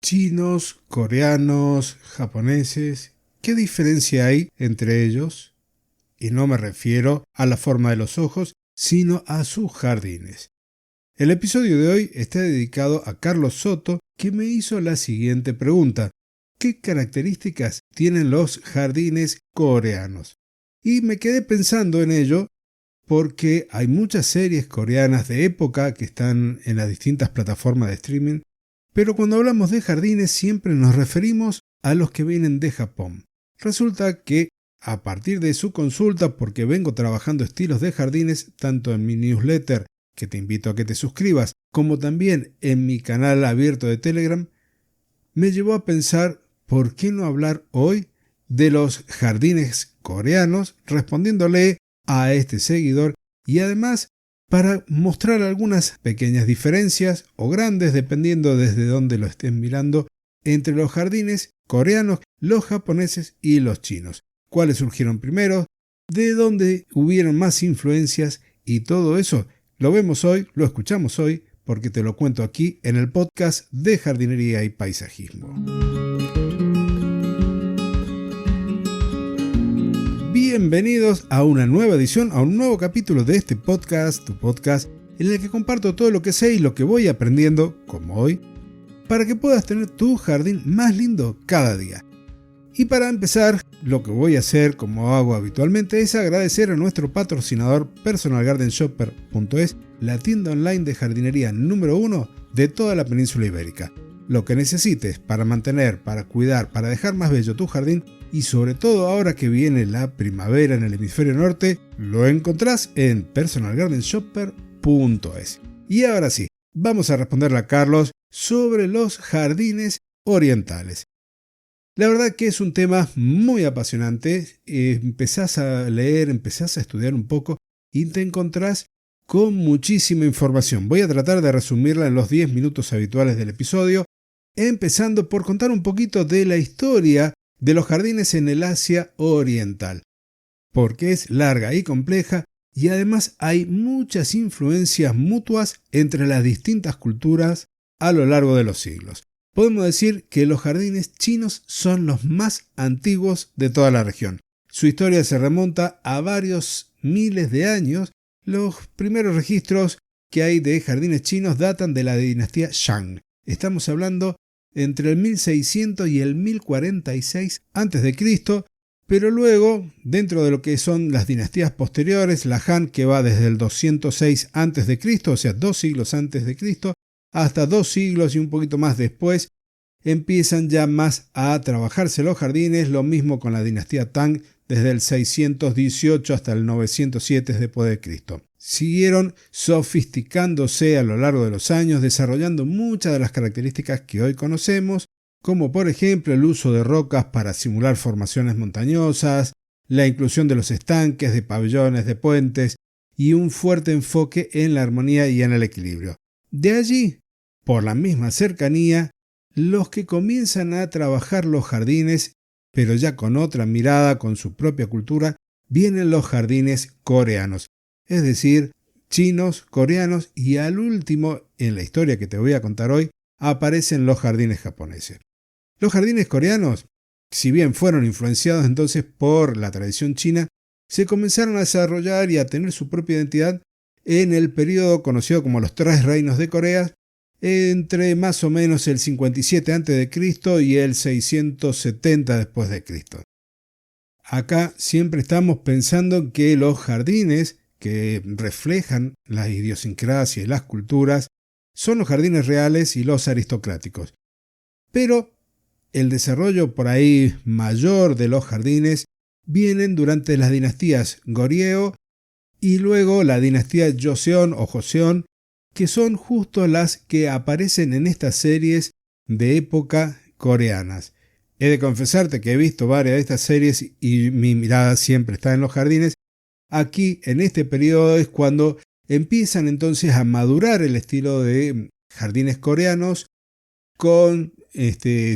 Chinos, coreanos, japoneses, ¿qué diferencia hay entre ellos? Y no me refiero a la forma de los ojos, sino a sus jardines. El episodio de hoy está dedicado a Carlos Soto, que me hizo la siguiente pregunta: ¿qué características tienen los jardines coreanos? Y me quedé pensando en ello porque hay muchas series coreanas de época que están en las distintas plataformas de streaming, pero cuando hablamos de jardines siempre nos referimos a los que vienen de Japón. Resulta que a partir de su consulta, porque vengo trabajando estilos de jardines tanto en mi newsletter, que te invito a que te suscribas, como también en mi canal abierto de Telegram, me llevó a pensar por qué no hablar hoy de los jardines coreanos, respondiéndole a este seguidor y además para mostrar algunas pequeñas diferencias o grandes, dependiendo desde dónde lo estén mirando, entre los jardines coreanos, los japoneses y los chinos. ¿Cuáles surgieron primero? ¿De dónde hubieron más influencias? Y todo eso lo vemos hoy, lo escuchamos hoy, porque te lo cuento aquí en el podcast de jardinería y paisajismo. Bienvenidos a una nueva edición, a un nuevo capítulo de este podcast, tu podcast, en el que comparto todo lo que sé y lo que voy aprendiendo, como hoy, para que puedas tener tu jardín más lindo cada día. Y para empezar, lo que voy a hacer, como hago habitualmente, es agradecer a nuestro patrocinador PersonalGardenShopper.es, la tienda online de jardinería número 1 de toda la península ibérica. Lo que necesites para mantener, para cuidar, para dejar más bello tu jardín y sobre todo ahora que viene la primavera en el hemisferio norte, lo encontrás en PersonalGardenShopper.es. Y ahora sí, vamos a responderle a Carlos sobre los jardines orientales. La verdad que es un tema muy apasionante. Empezás a leer, empezás a estudiar un poco y te encontrás con muchísima información. Voy a tratar de resumirla en los 10 minutos habituales del episodio, empezando por contar un poquito de la historia de los jardines en el Asia Oriental, porque es larga y compleja y además hay muchas influencias mutuas entre las distintas culturas a lo largo de los siglos. Podemos decir que los jardines chinos son los más antiguos de toda la región. Su historia se remonta a varios miles de años. Los primeros registros que hay de jardines chinos datan de la dinastía Shang. Estamos hablando entre el 1600 y el 1046 a.C., pero luego, dentro de lo que son las dinastías posteriores, la Han, que va desde el 206 a.C., o sea, 2 siglos antes de Cristo, hasta 2 siglos y un poquito más después, empiezan ya más a trabajarse los jardines, lo mismo con la dinastía Tang, desde el 618 hasta el 907 después de Cristo. Siguieron sofisticándose a lo largo de los años, desarrollando muchas de las características que hoy conocemos, como por ejemplo el uso de rocas para simular formaciones montañosas, la inclusión de los estanques, de pabellones, de puentes y un fuerte enfoque en la armonía y en el equilibrio. De allí, por la misma cercanía, los que comienzan a trabajar los jardines, pero ya con otra mirada, con su propia cultura, vienen los jardines coreanos, es decir, chinos, coreanos y al último, en la historia que te voy a contar hoy, aparecen los jardines japoneses. Los jardines coreanos, si bien fueron influenciados entonces por la tradición china, se comenzaron a desarrollar y a tener su propia identidad en el periodo conocido como los Tres Reinos de Corea, entre más o menos el 57 a.C. y el 670 después de Cristo. Acá siempre estamos pensando que los jardines que reflejan la idiosincrasia y las culturas son los jardines reales y los aristocráticos. Pero el desarrollo por ahí mayor de los jardines vienen durante las dinastías Goryeo y luego la dinastía Joseon o Joseon, que son justo las que aparecen en estas series de época coreanas. He de confesarte que he visto varias de estas series y mi mirada siempre está en los jardines. Aquí, en este periodo, es cuando empiezan entonces a madurar el estilo de jardines coreanos con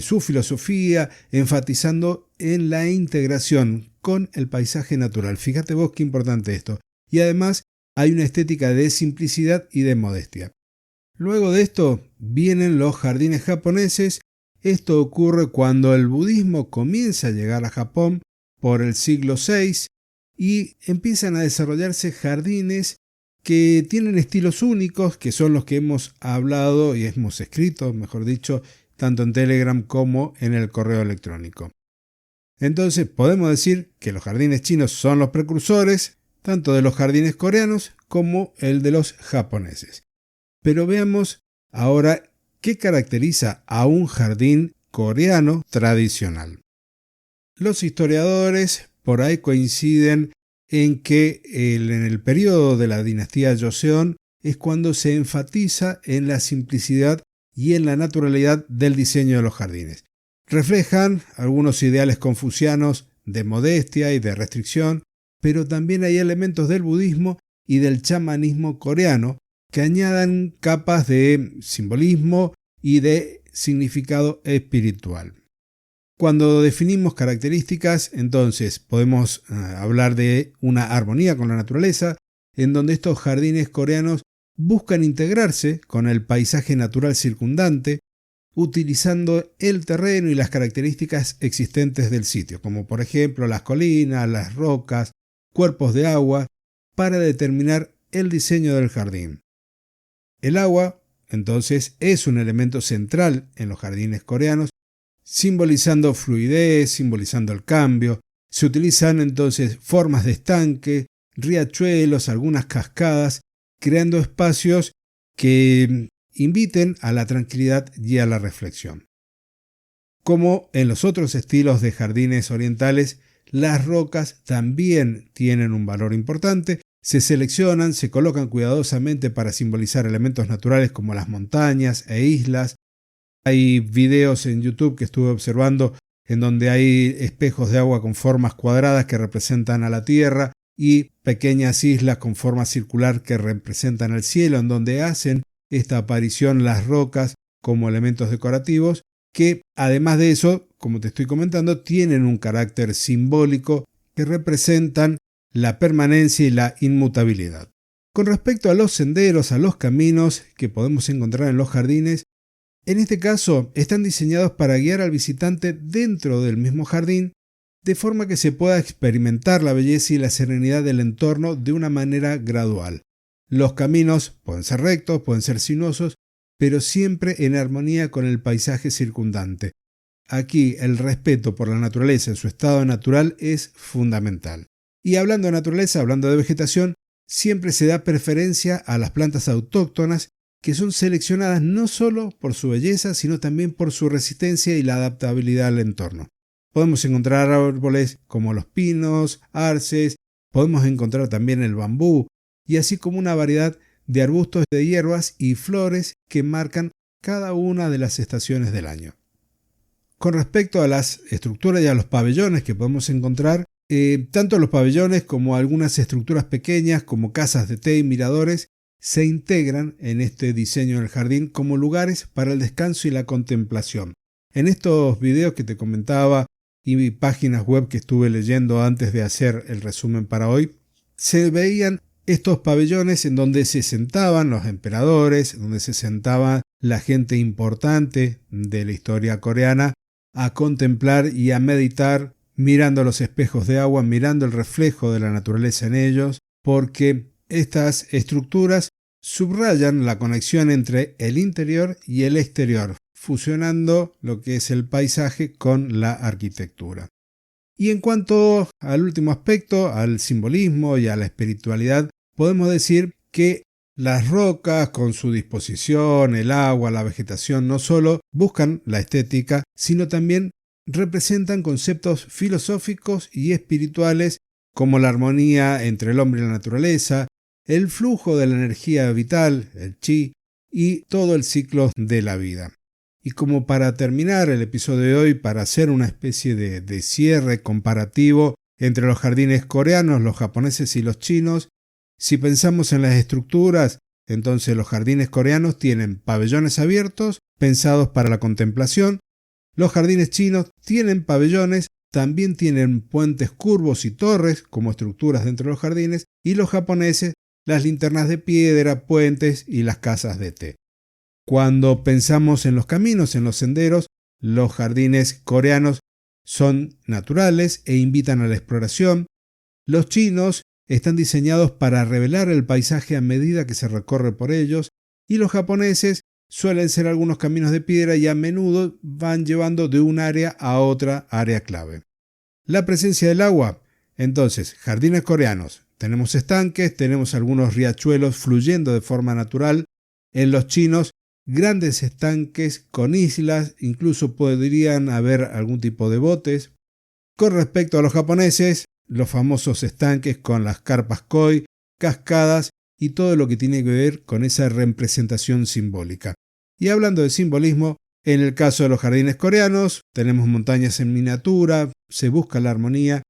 su filosofía, enfatizando en la integración con el paisaje natural. Fíjate vos qué importante esto. Y además hay una estética de simplicidad y de modestia. Luego de esto vienen los jardines japoneses, Esto ocurre cuando el budismo comienza a llegar a Japón por el siglo VI y empiezan a desarrollarse jardines que tienen estilos únicos, que son los que hemos hablado y hemos escrito, mejor dicho, tanto en Telegram como en el correo electrónico. Entonces podemos decir que los jardines chinos son los precursores, tanto de los jardines coreanos como el de los japoneses. Pero veamos ahora qué caracteriza a un jardín coreano tradicional. Los historiadores por ahí coinciden en que en el periodo de la dinastía Joseon es cuando se enfatiza en la simplicidad y en la naturalidad del diseño de los jardines. Reflejan algunos ideales confucianos de modestia y de restricción, pero también hay elementos del budismo y del chamanismo coreano que añadan capas de simbolismo y de significado espiritual. Cuando definimos características, entonces podemos hablar de una armonía con la naturaleza, en donde estos jardines coreanos buscan integrarse con el paisaje natural circundante, utilizando el terreno y las características existentes del sitio, como por ejemplo las colinas, las rocas, cuerpos de agua, para determinar el diseño del jardín. El agua, entonces, es un elemento central en los jardines coreanos, simbolizando fluidez, simbolizando el cambio. Se utilizan entonces formas de estanque, riachuelos, algunas cascadas, creando espacios que inviten a la tranquilidad y a la reflexión. Como en los otros estilos de jardines orientales, las rocas también tienen un valor importante. Se seleccionan, se colocan cuidadosamente para simbolizar elementos naturales como las montañas e islas. Hay videos en YouTube que estuve observando en donde hay espejos de agua con formas cuadradas que representan a la tierra y pequeñas islas con forma circular que representan el cielo, en donde hacen esta aparición las rocas como elementos decorativos que, además de eso, como te estoy comentando, tienen un carácter simbólico que representan la permanencia y la inmutabilidad. Con respecto a los senderos, a los caminos que podemos encontrar en los jardines, en este caso están diseñados para guiar al visitante dentro del mismo jardín, de forma que se pueda experimentar la belleza y la serenidad del entorno de una manera gradual. Los caminos pueden ser rectos, pueden ser sinuosos, pero siempre en armonía con el paisaje circundante. Aquí el respeto por la naturaleza en su estado natural es fundamental. Y hablando de naturaleza, hablando de vegetación, siempre se da preferencia a las plantas autóctonas que son seleccionadas no solo por su belleza, sino también por su resistencia y la adaptabilidad al entorno. Podemos encontrar árboles como los pinos, arces, podemos encontrar también el bambú, y así como una variedad de arbustos de hierbas y flores que marcan cada una de las estaciones del año. Con respecto a las estructuras y a los pabellones que podemos encontrar, tanto los pabellones como algunas estructuras pequeñas como casas de té y miradores se integran en este diseño del jardín como lugares para el descanso y la contemplación. En estos videos que te comentaba y páginas web que estuve leyendo antes de hacer el resumen para hoy, se veían estos pabellones en donde se sentaban los emperadores, donde se sentaba la gente importante de la historia coreana a contemplar y a meditar, mirando los espejos de agua, mirando el reflejo de la naturaleza en ellos, porque estas estructuras subrayan la conexión entre el interior y el exterior, fusionando lo que es el paisaje con la arquitectura. Y en cuanto al último aspecto, al simbolismo y a la espiritualidad, podemos decir que las rocas, con su disposición, el agua, la vegetación, no solo buscan la estética, sino también representan conceptos filosóficos y espirituales como la armonía entre el hombre y la naturaleza, el flujo de la energía vital, el chi, y todo el ciclo de la vida. Y como para terminar el episodio de hoy, para hacer una especie de cierre comparativo entre los jardines coreanos, los japoneses y los chinos, si pensamos en las estructuras, entonces los jardines coreanos tienen pabellones abiertos pensados para la contemplación, los jardines chinos tienen pabellones, también tienen puentes curvos y torres como estructuras dentro de los jardines, y los japoneses las linternas de piedra, puentes y las casas de té. Cuando pensamos en los caminos, en los senderos, Los jardines coreanos son naturales e invitan a la exploración. Los chinos están diseñados para revelar el paisaje a medida que se recorre por ellos, y los japoneses suelen ser algunos caminos de piedra y a menudo van llevando de un área a otra área clave. La presencia del agua. Entonces, jardines coreanos. Tenemos estanques, tenemos algunos riachuelos fluyendo de forma natural. En los chinos, grandes estanques con islas, incluso podrían haber algún tipo de botes. Con respecto a los japoneses, los famosos estanques con las carpas koi, cascadas y todo lo que tiene que ver con esa representación simbólica. Y hablando de simbolismo, en el caso de los jardines coreanos, tenemos montañas en miniatura, se busca la armonía.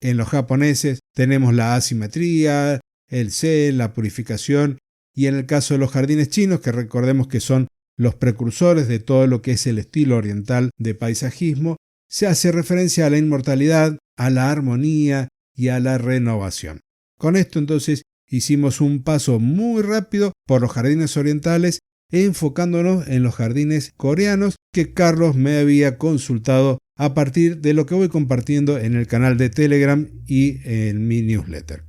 En los japoneses tenemos la asimetría, el zen, la purificación. Y en el caso de los jardines chinos, que recordemos que son los precursores de todo lo que es el estilo oriental de paisajismo, se hace referencia a la inmortalidad, a la armonía y a la renovación. Con esto entonces hicimos un paso muy rápido por los jardines orientales, enfocándonos en los jardines coreanos que Carlos me había consultado a partir de lo que voy compartiendo en el canal de Telegram y en mi newsletter.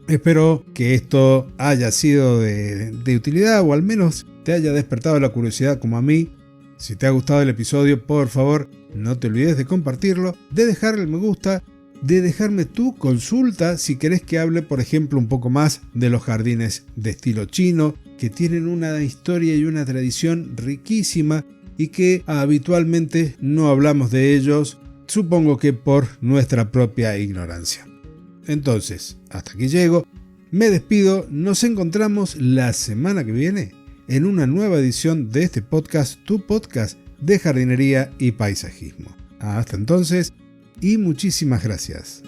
Espero que esto haya sido de utilidad o al menos te haya despertado la curiosidad como a mí. Si te ha gustado el episodio, por favor, no te olvides de compartirlo, de dejarle el me gusta, de dejarme tu consulta si querés que hable, por ejemplo, un poco más de los jardines de estilo chino, que tienen una historia y una tradición riquísima y que habitualmente no hablamos de ellos, supongo que por nuestra propia ignorancia. Entonces, hasta aquí llego, me despido, nos encontramos la semana que viene en una nueva edición de este podcast, tu podcast de jardinería y paisajismo. Hasta entonces y muchísimas gracias.